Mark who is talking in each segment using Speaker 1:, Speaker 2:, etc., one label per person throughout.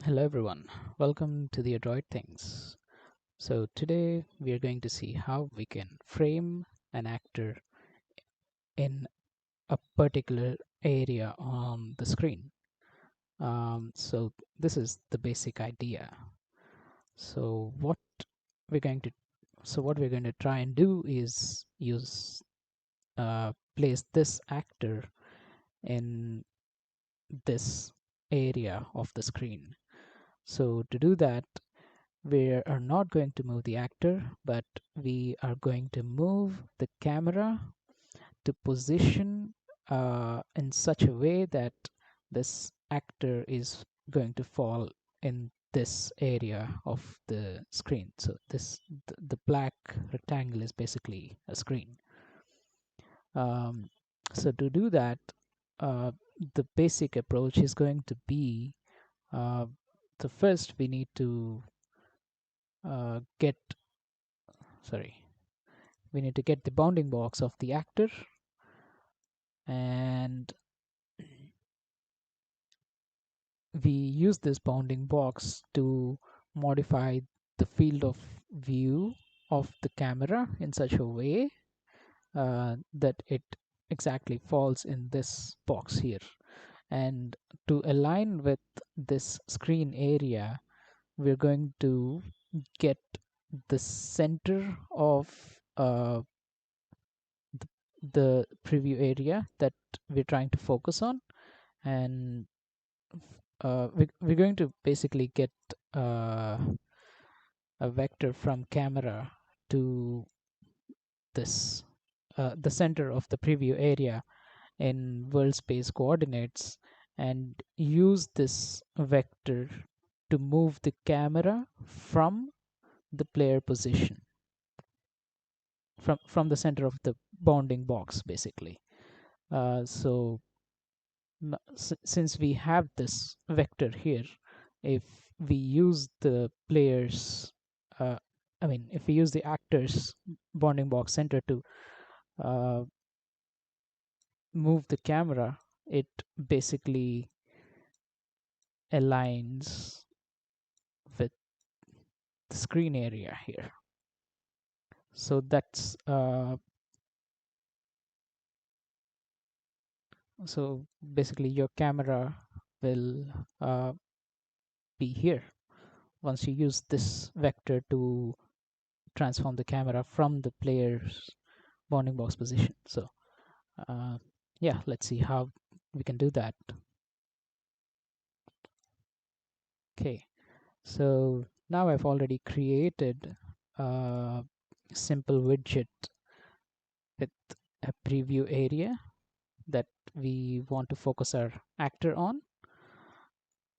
Speaker 1: Hello everyone, welcome to the Adroit Things. So today we are going to see how we can frame an actor in a particular area on the screen. So this is the basic idea. So we're going to what we're going to try and do is use place this actor in this area of the screen. So to do that, we are not going to move the actor, but we are going to move the camera to position in such a way that this actor is going to fall in this area of the screen. So the black rectangle is basically a screen. Um, so to do that, uh, the basic approach is going to be uh, the first we need to get sorry we need to get the bounding box of the actor, and we use this bounding box to modify the field of view of the camera in such a way that it exactly falls in this box here. And to align with this screen area, we're going to get the center of the, the preview area that we're trying to focus on, and we're going to basically get uh, a vector from camera to this the center of the preview area in world space coordinates, and use this vector to move the camera from the player position, from the center of the bounding box basically. So since we have this vector here, if we use the players uh, if we use the actors bounding box center to uh, move the camera, it basically aligns with the screen area here. So that's so basically your camera will be here once you use this vector to transform the camera from the player's bounding box position. So uh, yeah, let's see how we can do that. Okay, so now I've already created a simple widget with a preview area that we want to focus our actor on,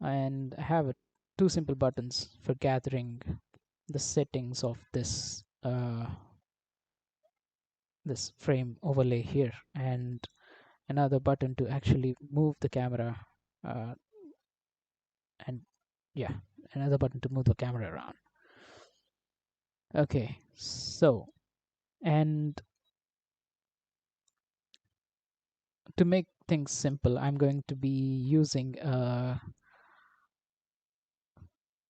Speaker 1: and I have two simple buttons for gathering the settings of this frame overlay here, and another button to actually move the camera, uh, and yeah, another button to move the camera around. Okay, so, and to make things simple, I'm going to be using a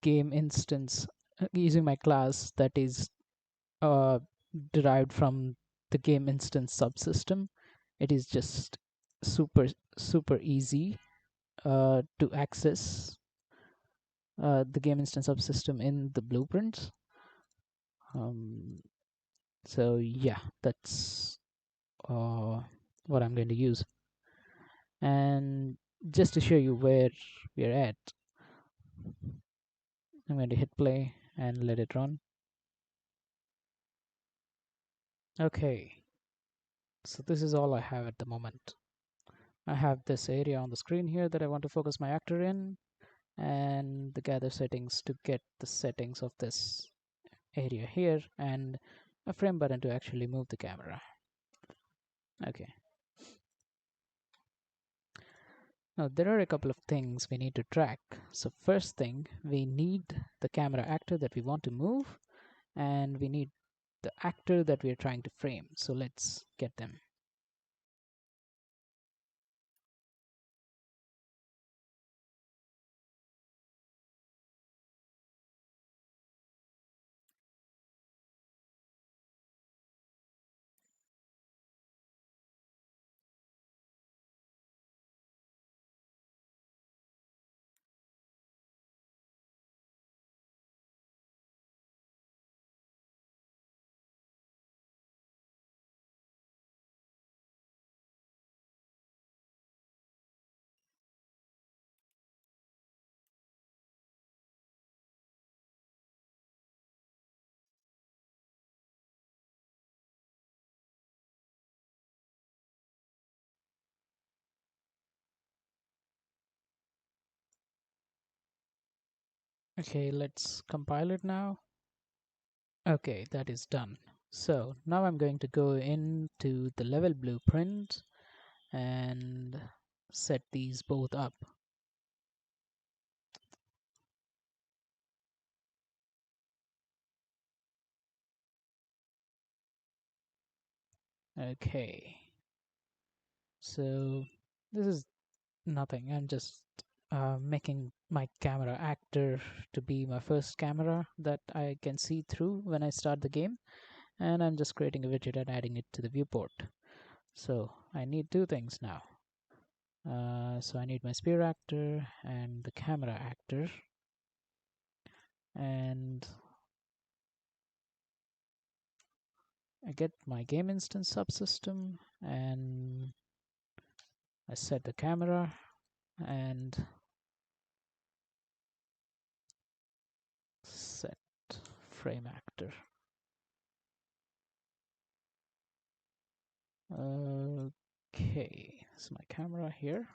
Speaker 1: game instance, using my class that is uh, derived from the game instance subsystem. It is just super easy to access the game instance subsystem in the blueprints. Um, so yeah, that's uh, what I'm going to use. And just to show you where we're at, I'm going to hit play and let it run. Okay, so this is all I have at the moment. I have this area on the screen here that I want to focus my actor in, and the gather settings to get the settings of this area here, and a frame button to actually move the camera. Okay. Now there are a couple of things we need to track. So first thing, we need the camera actor that we want to move, and we need the actor that we are trying to frame. So let's get them. Okay, let's compile it now. Okay, that is done. So now I'm going to go into the level blueprint and set these both up. Okay, so this is nothing. I'm just making my camera actor to be my first camera that I can see through when I start the game, and I'm just creating a widget and adding it to the viewport. So I need two things now. So I need my spear actor and the camera actor, and I get my game instance subsystem, and I set the camera and set frame actor. Okay, this is my camera here.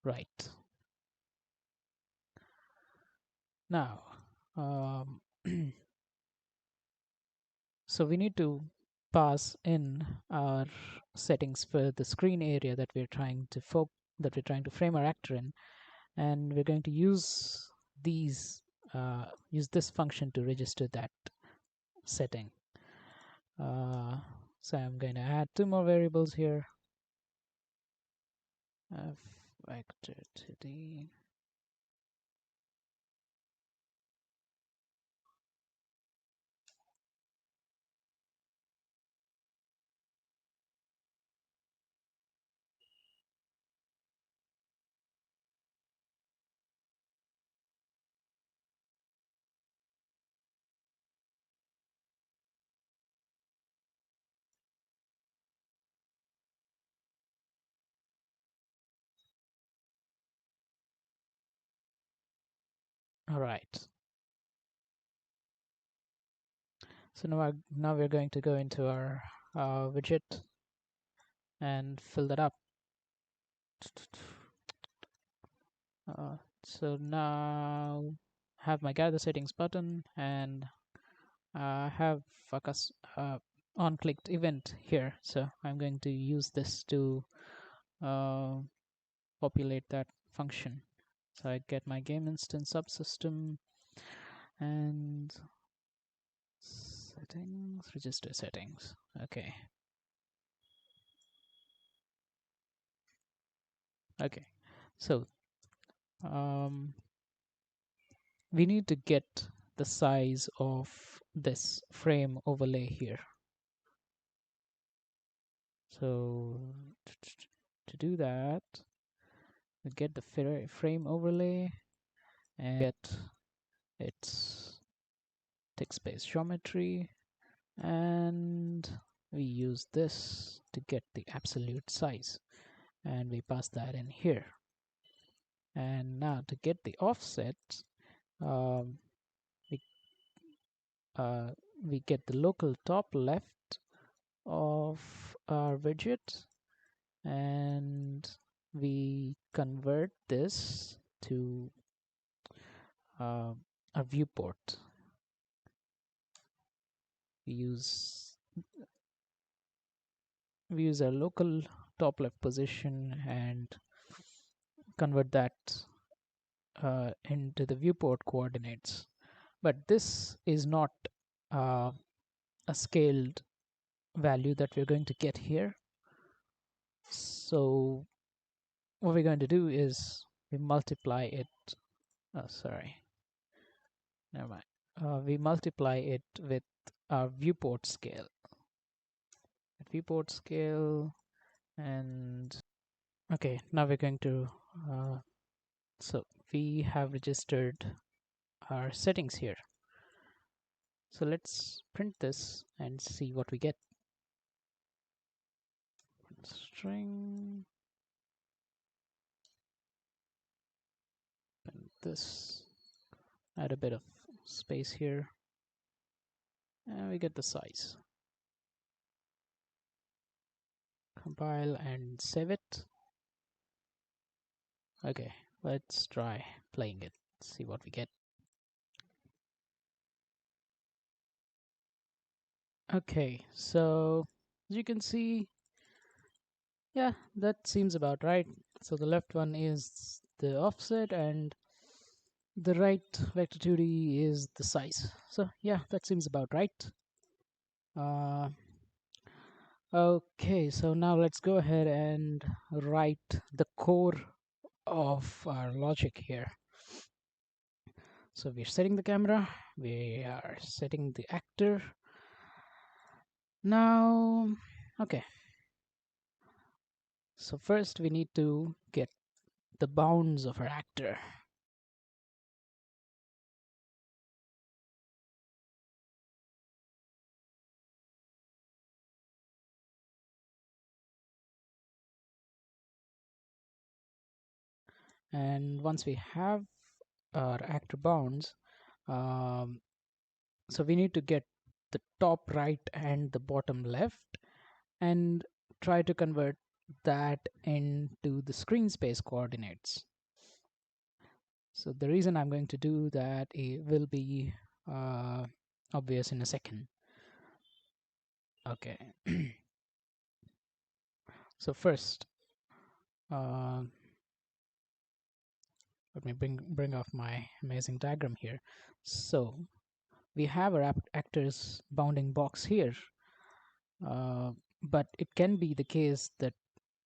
Speaker 1: Right. Now, um, so we need to pass in our settings for the screen area that we're trying to frame our actor in, and we're going to use these use this function to register that setting. So I'm going to add two more variables here. F vector to the all right. So now we're going to go into our widget and fill that up. So now have my gather settings button, and have focus on clicked event here. So I'm going to use this to uh, populate that function. So I get my game instance subsystem and settings, register settings. Okay. Okay. So we need to get the size of this frame overlay here. So to do that, we get the frame overlay and get its text-based geometry, and we use this to get the absolute size, and we pass that in here. And now to get the offset, um, we uh, we get the local top left of our widget, and we convert this to a viewport. We use our local top left position and convert that into the viewport coordinates. But this is not uh, a scaled value that we're going to get here. So what we're going to do is we multiply it. Oh, sorry, never mind. We multiply it with our viewport scale. Viewport scale, and okay, now we're going to so we have registered our settings here. So let's print this and see what we get. String, print this, add a bit of space here, and we get the size. Compile and save it. Okay, let's try playing it, see what we get. Okay, so as you can see, yeah, that seems about right. So the left one is the offset and the right vector 2D is the size. So yeah, that seems about right. Uh, okay, so now let's go ahead and write the core of our logic here. So we're setting the camera, we are setting the actor. Now, okay, so first we need to get the bounds of our actor. And once we have our actor bounds, um, so we need to get the top right and the bottom left and try to convert that into the screen space coordinates. So the reason I'm going to do that will be uh, obvious in a second. Okay. So first, uh, let me bring off my amazing diagram here. So we have our actors bounding box here, uh, but it can be the case that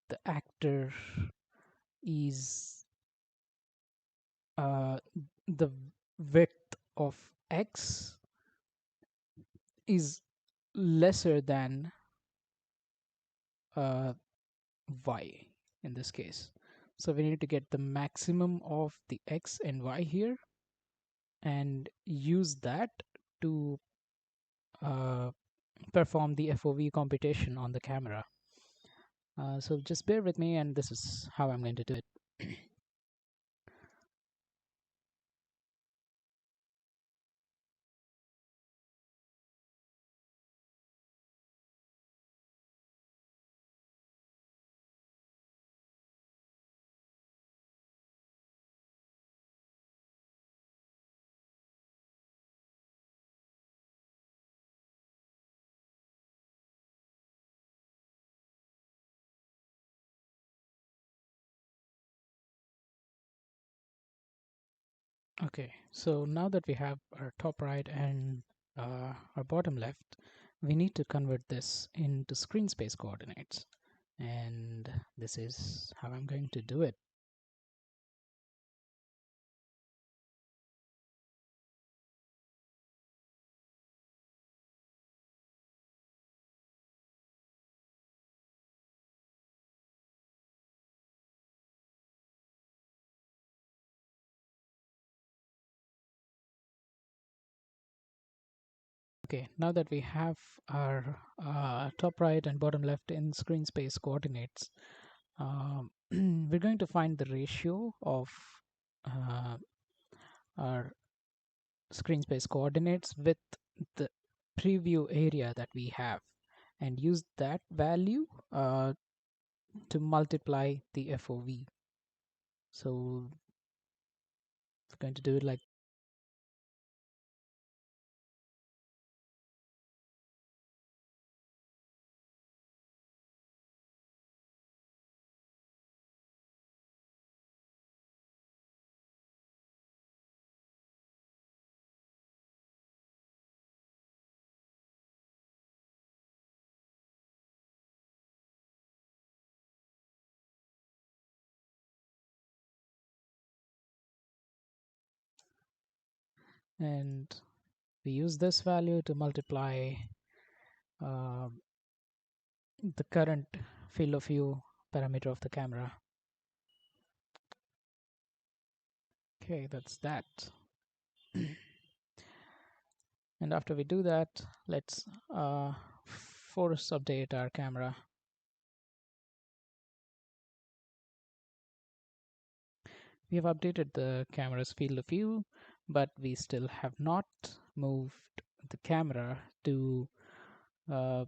Speaker 1: the actor is uh, the width of x is lesser than uh, y in this case. So we need to get the maximum of the x and y here and use that to uh, perform the FOV computation on the camera. So just bear with me, and this is how I'm going to do it. Okay, so now that we have our top right and our bottom left, we need to convert this into screen space coordinates. And this is how I'm going to do it. Okay, now that we have our top right and bottom left in screen space coordinates, we're going to find the ratio of uh, our screen space coordinates with the preview area that we have and use that value to multiply the FOV. So we're going to do it like, and we use this value to multiply uh, the current field of view parameter of the camera. Okay, that's that. And after we do that, let's force update our camera. We have updated the camera's field of view, but we still have not moved the camera to uh,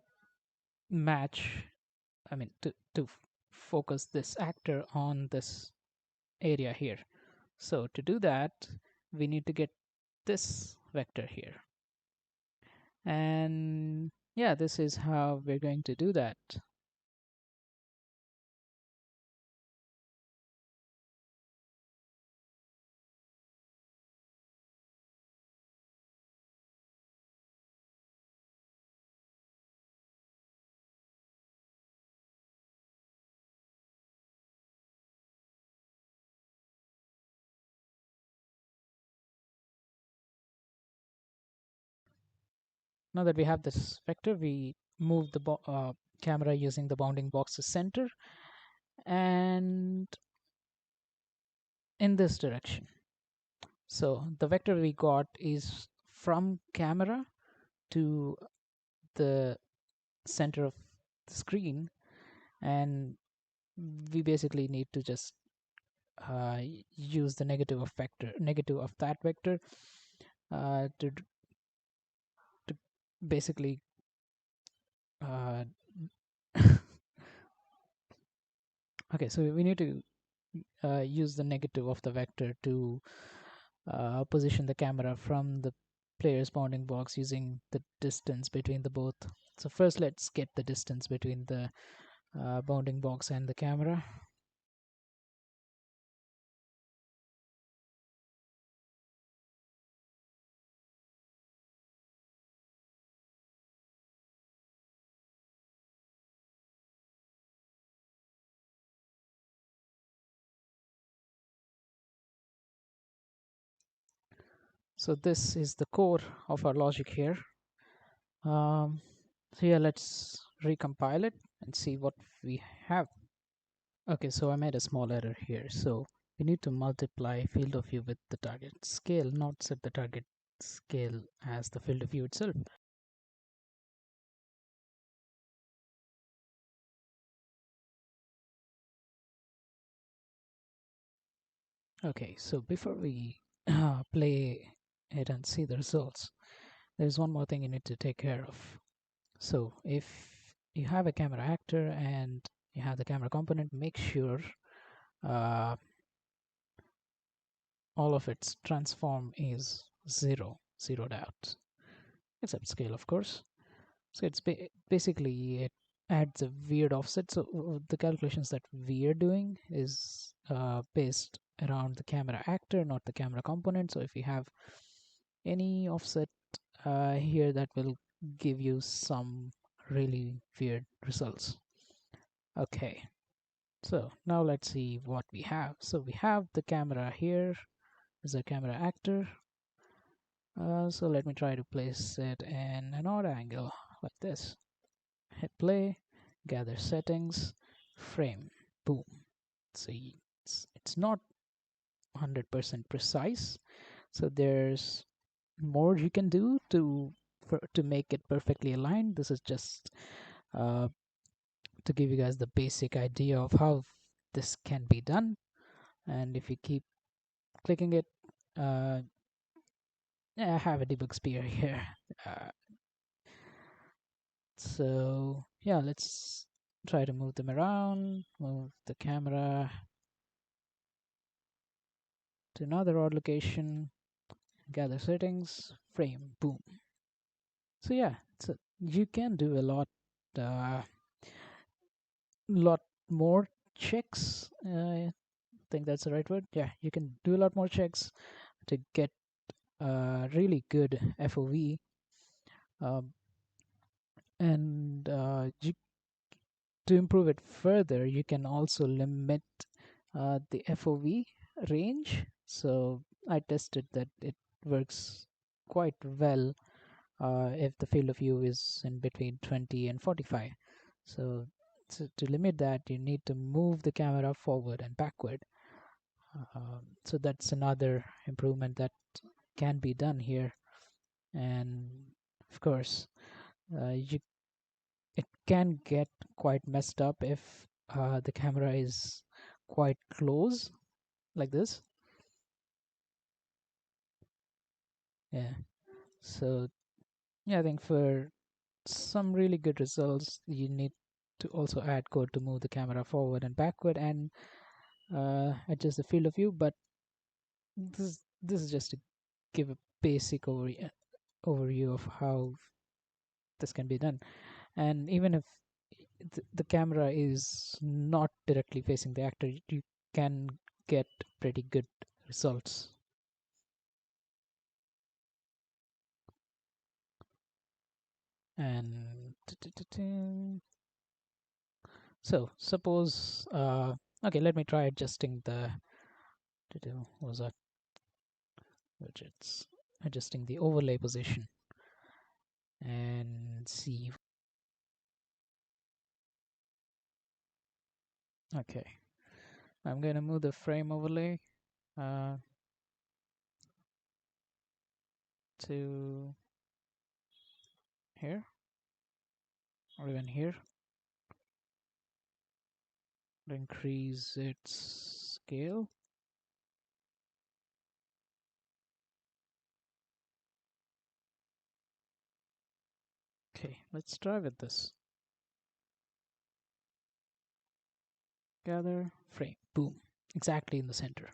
Speaker 1: match, I mean, to focus this actor on this area here. So to do that, we need to get this vector here. And yeah, this is how we're going to do that. Now that we have this vector, we move the camera using the bounding box to center and in this direction. So the vector we got is from camera to the center of the screen, and we basically need to just use the negative of that vector to basically uh, okay, so we need to use the negative of the vector to position the camera from the player's bounding box using the distance between the both. So first let's get the distance between the bounding box and the camera. So this is the core of our logic here. So yeah, let's recompile it and see what we have. Okay, so I made a small error here. So we need to multiply field of view with the target scale, not set the target scale as the field of view itself. Okay, so before we play it and see the results, there's one more thing you need to take care of. So if you have a camera actor and you have the camera component, make sure uh, all of its transform is zeroed out, except scale, of course. So it's basically it adds a weird offset. So the calculations that we are doing is based around the camera actor, not the camera component. So if you have any offset here, that will give you some really weird results. Okay, so now let's see what we have. So we have the camera here as a camera actor. So let me try to place it in an odd angle like this. Hit play, gather settings, frame, boom. See, it's not 100% precise, so there's more you can do to make it perfectly aligned. This is just uh, to give you guys the basic idea of how this can be done. And if you keep clicking it, uh, I have a debug spear here. Uh, so yeah, let's try to move them around, move the camera to another odd location, gather settings, frame, boom. So yeah, so you can do a lot more checks. I think that's the right word. Yeah, you can do a lot more checks to get really good FOV. Um, and to improve it further, you can also limit the FOV range. So I tested that it works quite well if the field of view is in between 20 and 45. So, to limit that, you need to move the camera forward and backward. So that's another improvement that can be done here. And of course, you it can get quite messed up if the camera is quite close like this. Yeah. So yeah, I think for some really good results, you need to also add code to move the camera forward and backward. And adjust the field of view, but this is just to give a basic overview of how this can be done. And even if the camera is not directly facing the actor, you can get pretty good results. And so suppose okay, let me try adjusting the what was that widgets, adjusting the overlay position and see. Okay, I'm going to move the frame overlay uh, to here or even here, increase its scale. Okay, let's try with this. Gather frame, boom, exactly in the center.